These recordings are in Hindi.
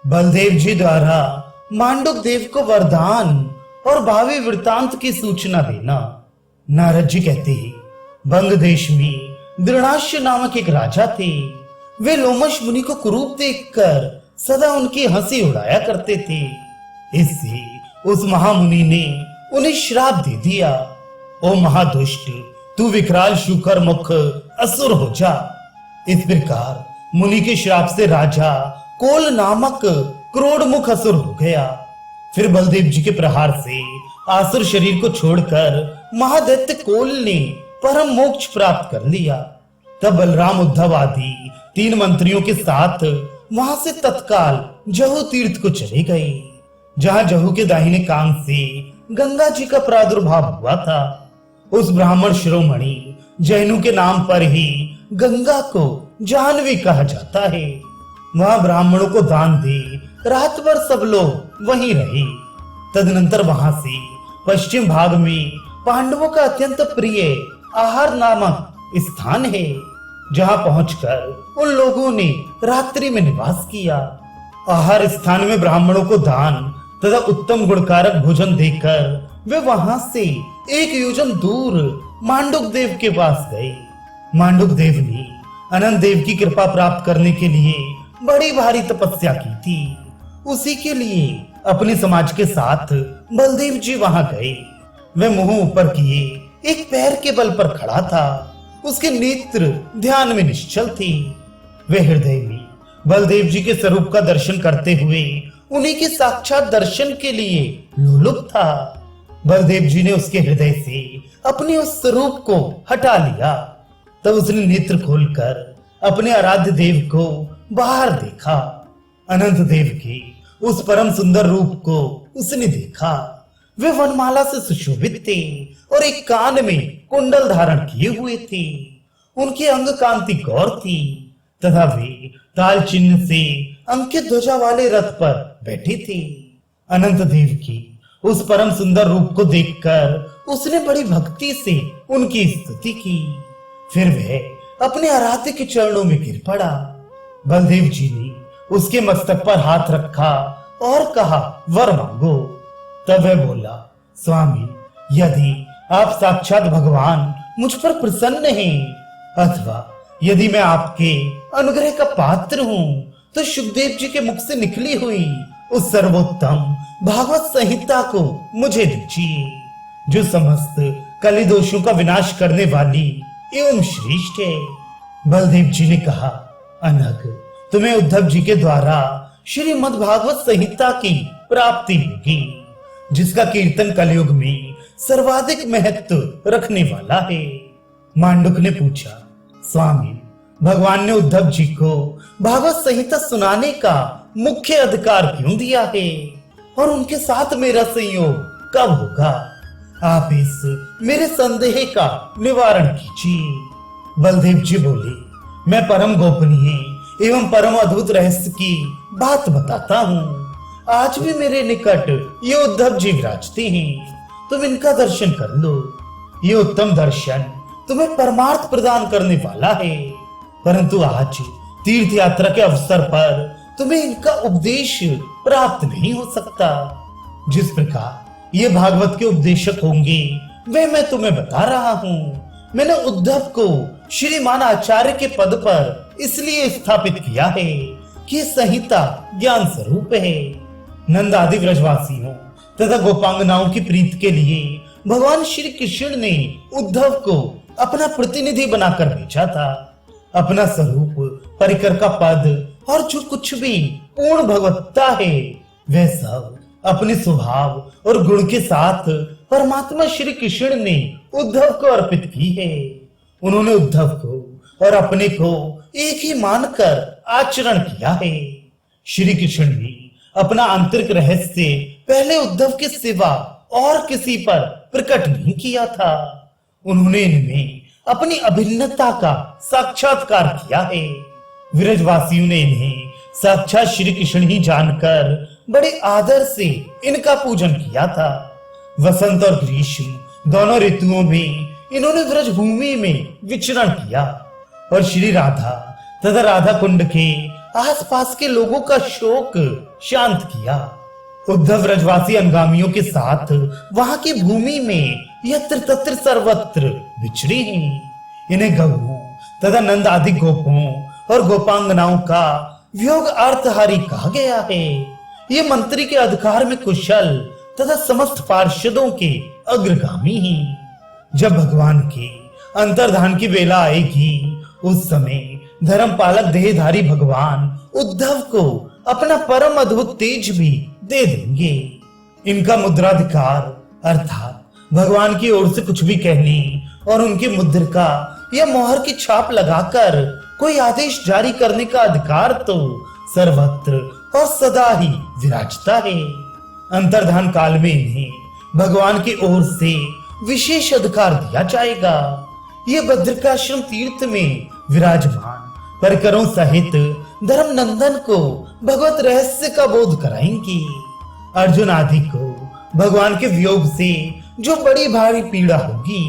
बलदेव जी द्वारा मांडुक देव को वरदान और भावी वृतांत की सूचना देना। नारद जी कहते हैं, बंग देश में दृढ़ाश्य नामक एक राजा थे। वे लोमश मुनि को कुरूप देखकर सदा उनकी हंसी उड़ाया करते थे। इससे उस महामुनि ने उन्हें श्राप दे दिया, ओ महादुष्ट, तू विकराल शूकर मुख असुर हो जा। इस प्रकार मुनि के श्राप से राजा कोल नामक क्रोड़ मुख असुर हो गया। फिर बलदेव जी के प्रहार से आसुर शरीर को छोड़कर महादैत्य कोल ने परम मोक्ष प्राप्त कर लिया। तब बलराम, उद्धव आदि 3 मंत्रियों के साथ वहां से तत्काल जहू तीर्थ को चले गए, जहां जहू के दाहिने कान से गंगा जी का प्रादुर्भाव हुआ था। उस ब्राह्मण शिरोमणि जैनु के नाम पर ही गंगा को जाह्नवी कहा जाता है। वहां ब्राह्मणों को दान दे रात भर सब लोग वहीं रहे। तदनंतर वहां से पश्चिम भाग में पांडवों का अत्यंत प्रिय आहार नामक स्थान है, जहां पहुंचकर उन लोगों ने रात्रि में निवास किया। आहार स्थान में ब्राह्मणों को दान तथा उत्तम गुणकारक भोजन देकर वे वहां से 1 योजन दूर मांडुक देव के पास गए। मांडुक देव ने अनंत देव की कृपा प्राप्त करने के लिए बड़ी भारी तपस्या की थी। उसी के लिए अपने समाज के साथ बलदेव जी वहां गए। वे मुंह ऊपर किए एक पैर के बल पर खड़ा था। उसके नेत्र ध्यान में निश्चल थी। वे हृदय में बलदेव जी के स्वरूप का दर्शन करते हुए उन्हीं के साक्षात दर्शन के लिए लोलुप था। बलदेव जी ने उसके हृदय से अपने उस स्वरूप को हटा लिया। तब उसने नेत्र खोलकर अपने आराध्य देव को बाहर देखा। अनंत देव के उस परम सुंदर रूप को उसने देखा। वे वनमाला से सुशोभित थे और एक कान में कुंडल धारण किए हुए थे। उनकी अंग कांति गौर थी तथा वे ताल चिन्ह से अंकित ध्वजा वाले रथ पर बैठे थे। अनंत देव की उस परम सुंदर रूप को देखकर उसने बड़ी भक्ति से उनकी स्तुति की। फिर वह अपने आराध्य के चरणों में गिर पड़ा। बलदेव जी ने उसके मस्तक पर हाथ रखा और कहा, वर मांगो। तब वह बोला, स्वामी, यदि आप साक्षात भगवान मुझ पर प्रसन्न हैं, अथवा यदि मैं आपके अनुग्रह का पात्र हूँ, तो सुखदेव जी के मुख से निकली हुई उस सर्वोत्तम भागवत संहिता को मुझे दीजिए, जो समस्त कली दोषों का विनाश करने वाली एवं श्रेष्ठ है। बलदेव जी ने कहा, अनघ, तुम्हें उद्धव जी के द्वारा श्रीमद् भागवत संहिता की प्राप्ति होगी, जिसका कीर्तन कलयुग में सर्वाधिक महत्व रखने वाला है। मांडुक ने पूछा, स्वामी, भगवान ने उद्धव जी को भागवत संहिता सुनाने का मुख्य अधिकार क्यों दिया है और उनके साथ मेरा संयोग कब होगा? आप इस मेरे संदेह का निवारण कीजिए। बलदेव जी बोले, मैं परम गोपनीय एवं परम अद्भुत रहस्य की बात बताता हूँ। आज भी मेरे निकट ये उद्धव जी विराजते हैं, तुम इनका दर्शन कर लो। ये उत्तम दर्शन तुम्हें परमार्थ प्रदान करने वाला है, परंतु आज तीर्थ यात्रा के अवसर पर तुम्हें इनका उपदेश प्राप्त नहीं हो सकता। जिस प्रकार ये भागवत के उपदेशक होंगे वे मैं तुम्हें बता रहा हूँ। मैंने उद्धव को श्रीमान आचार्य के पद पर इसलिए स्थापित किया है कि संहिता ज्ञान स्वरूप है। नंद आदि व्रजवासियों तथा गोपांगनाओं की प्रीति के लिए भगवान श्री कृष्ण ने उद्धव को अपना प्रतिनिधि बनाकर भेजा था। अपना स्वरूप, परिकर का पद और जो कुछ भी पूर्ण भगवत्ता है, वह सब अपने स्वभाव और गुण के साथ परमात्मा श्री कृष्ण ने उद्धव को अर्पित की है। उन्होंने उद्धव को और अपने को एक ही मानकर आचरण किया है। श्री कृष्ण ने अपना आंतरिक रहस्य पहले उद्धव के सिवा और किसी पर प्रकट नहीं किया था। उन्होंने इनमें अपनी अभिन्नता का साक्षात्कार किया है। विरजवासियों ने इन्हें साक्षात श्री कृष्ण ही जानकर बड़े आदर से इनका पूजन किया था। वसंत और ग्रीष्म दोनों ऋतुओं में इन्होंने व्रज भूमि में विचरण किया और श्री राधा तथा राधा कुंड के आसपास के लोगों का शोक शांत किया। उद्धव रजवासी अंगामियों के साथ वहां की भूमि में यत्र तत्र सर्वत्र बिछड़े हैं। इन्हें गऊ तथा नंद आदि गोपों और गोपांगनाओं का वियोग अर्थहारी कहा गया है। ये मंत्री के अधिकार में कुशल तथा समस्त पार्षदों के अग्रगामी हैं। जब भगवान के अंतर्धान की बेला आएगी, उस समय धर्मपालक देहधारी भगवान उद्धव को अपना परम अद्भुत तेज भी दे देंगे। इनका मुद्राधिकार अर्थात भगवान की ओर से कुछ भी कहने और उनकी मुद्रिका या मोहर की छाप लगाकर कोई आदेश जारी करने का अधिकार तो सर्वत्र और सदा ही विराजता है। अंतर्धान काल में इन्हें भगवान की ओर से विशेष अधिकार दिया जाएगा। ये बद्रिकाश्रम तीर्थ में विराजमान परिकरों सहित धर्मनंदन को भगवत रहस्य का बोध कराएंगे। अर्जुन आदि को भगवान के वियोग से जो बड़ी भारी पीड़ा होगी,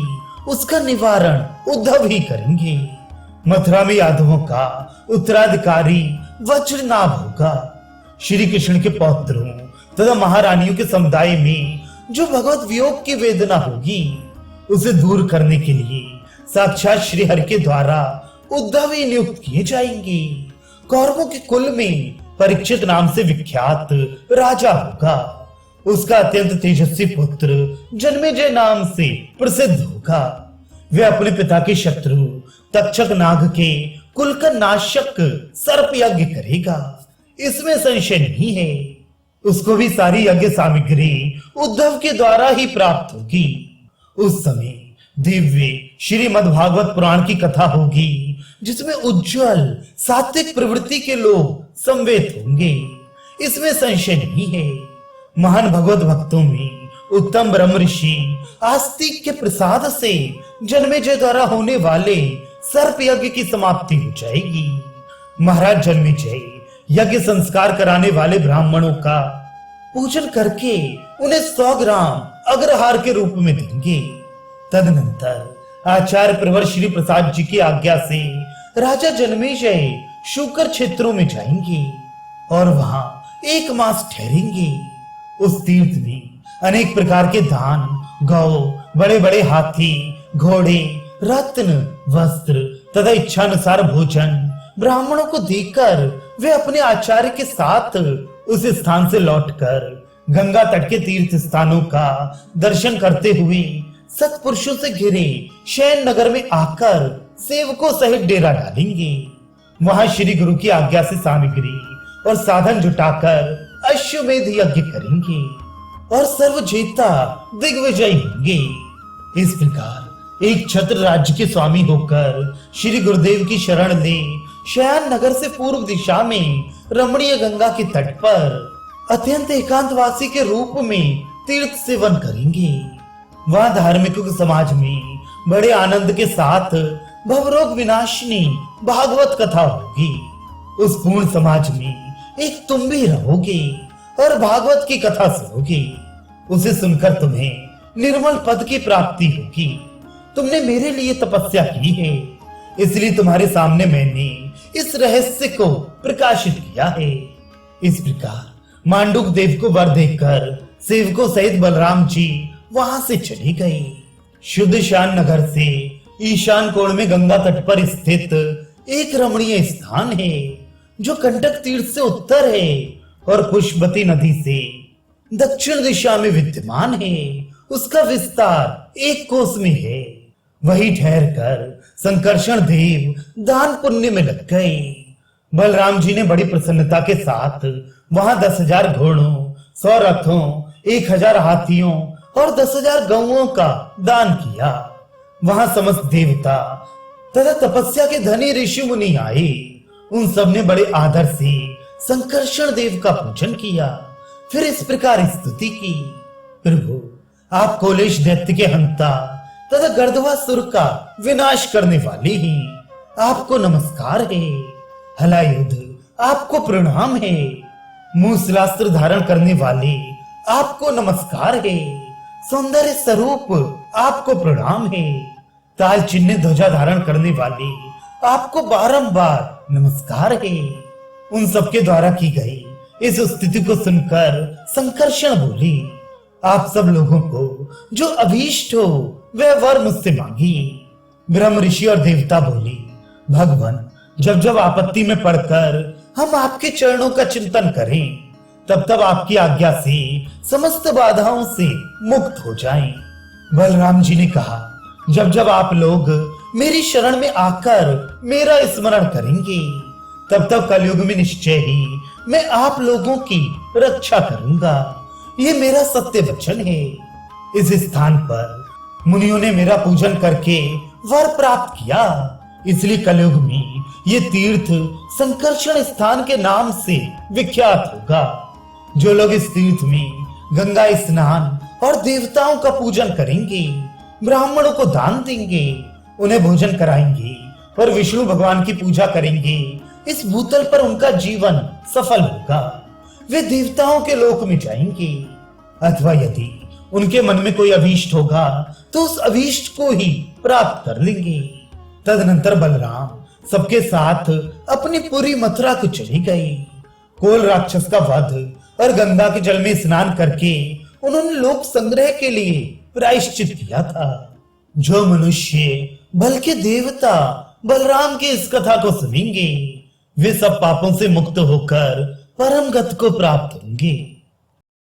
उसका निवारण उद्धव ही करेंगे। मथुरा में यादवों का उत्तराधिकारी वज्रनाभ होगा। श्री कृष्ण के पौत्रों तथा महारानियों के समुदाय में जो भगवत वियोग की वेदना होगी, उसे दूर करने के लिए साक्षात श्री हरि के द्वारा उद्धव ही नियुक्त किए जाएंगे। कौरवों के कुल में परीक्षित नाम से विख्यात राजा होगा। उसका अत्यंत तेजस्वी पुत्र जन्मेजय नाम से प्रसिद्ध होगा। वे अपने पिता के शत्रु तक्षक नाग के कुल का नाशक सर्प यज्ञ करेगा, इसमें संशय नहीं है। उसको भी सारी यज्ञ सामग्री उद्धव के द्वारा ही प्राप्त होगी। उस समय दिव्य श्रीमद् भागवत पुराण की कथा होगी, जिसमें उज्जवल सात्विक प्रवृत्ति के लोग संवेद होंगे, इसमें संशय नहीं है। महान भगवत भक्तों में उत्तम ब्रह्म ऋषि आस्तिक के प्रसाद से जन्मेजय द्वारा होने वाले सर्प यज्ञ की समाप्ति हो जाएगी। महाराज जन्मेजय यज्ञ संस्कार कराने वाले ब्राह्मणों का पूजन करके उन्हें 100 ग्राम अग्रहार के रूप में देंगे। तदनंतर आचार्य प्रवर श्री प्रसाद जी की आज्ञा से राजा जन्मेजय शुकर क्षेत्रों में जाएंगे और वहां 1 मास ठहरेंगे। उस तीर्थ में अनेक प्रकार के दान, गौ, बड़े बड़े हाथी, घोड़े, रत्न, वस्त्र तथा इच्छानुसार भोजन ब्राह्मणों को देकर वे अपने आचार्य के साथ उस स्थान से लौटकर गंगा तट के तीर्थ स्थानों का दर्शन करते हुए सत्पुरुषों से घिरे शयन नगर में आकर सेवकों सहित डेरा डालेंगे। वहां श्री गुरु की आज्ञा से सामग्री और साधन जुटाकर अश्वमेध यज्ञ करेंगे और सर्वजेता दिग्विजयी होंगे। इस प्रकार एक छत्र राज्य के स्वामी होकर श्री गुरुदेव की शरण ले शयन नगर से पूर्व दिशा में रमणीय गंगा के तट पर अत्यंत एकांतवासी के रूप में तीर्थ सेवन करेंगे। वहां धार्मिकों के समाज में बड़े आनंद के साथ भवरोग विनाशिनी भागवत कथा होगी। उस पूर्ण समाज में एक तुम भी रहोगे और भागवत की कथा सुनोगे। उसे सुनकर तुम्हें निर्मल पद की प्राप्ति होगी। तुमने मेरे लिए तपस्या की है, इसलिए तुम्हारे सामने मैंने इस रहस्य को प्रकाशित किया है। इस प्रकार मांडुक देव को वर देकर सेवकों सहित बलराम जी वहां से चले गए। शुद्ध शान नगर से ईशान कोण में गंगा तट पर स्थित एक रमणीय स्थान है, जो कंटक तीर्थ से उत्तर है और पुष्पवती नदी से दक्षिण दिशा में विद्यमान है। उसका विस्तार 1 कोस में है। वही ठहर कर संकर्षण देव दान पुण्य में लग गए। बलराम जी ने बड़ी प्रसन्नता के साथ वहां 10,000 घोड़ों, 100 रथों, 1,000 हाथियों और 10,000 गौओं का दान किया। वहां समस्त देवता तथा तपस्या के धनी ऋषि मुनि आए। उन सब ने बड़े आदर से संकर्षण देव का पूजन किया। फिर इस प्रकार स्तुति की, प्रभु आप कोलेश दैत्य के हंता तथा गर्दवासुर का विनाश करने वाले हैं। आपको नमस्कार है। हलायुध आपको प्रणाम है। मूसलास्त्र धारण करने वाले आपको नमस्कार है। सौंदर्य स्वरूप आपको प्रणाम है। ताल चिन्ह ध्वजा धारण करने वाले आपको बारंबार नमस्कार है। उन सबके द्वारा की गई इस स्तुति को सुनकर संकर्षण बोली, आप सब लोगों को जो अभीष्ट हो वह वर मुझसे मांगी। ब्रह्म ऋषि और देवता बोली, भगवान जब जब आपत्ति में पड़कर हम आपके चरणों का चिंतन करें, तब तब आपकी आज्ञा से समस्त बाधाओं से मुक्त हो जाएं। बलराम जी ने कहा, जब जब आप लोग मेरी शरण में आकर मेरा स्मरण करेंगे, तब तब कलयुग में निश्चय ही मैं आप लोगों की रक्षा करूंगा। ये मेरा सत्य वचन है। इस स्थान पर मुनियों ने मेरा पूजन करके वर प्राप्त किया, इसलिए कलयुग में ये तीर्थ संकर्षण स्थान के नाम से विख्यात होगा। जो लोग इस तीर्थ में गंगा स्नान और देवताओं का पूजन करेंगे, ब्राह्मणों को दान देंगे, उन्हें भोजन कराएंगे और विष्णु भगवान की पूजा करेंगे, इस भूतल पर उनका जीवन सफल होगा। वे देवताओं के लोक में जाएंगे। अथवा यदि उनके मन में कोई अभीष्ट होगा तो उस अभीष्ट को ही प्राप्त कर लेंगे। तदनंतर बलराम सबके साथ अपनी पूरी मथुरा को चली गई। कोल राक्षस का वध और गंगा के जल में स्नान करके उन्होंने लोक संग्रह के लिए प्रायश्चित किया था। जो मनुष्य बल्कि देवता बलराम की इस कथा को सुनेंगे, वे सब पापों से मुक्त होकर परम गति को प्राप्त होंगे।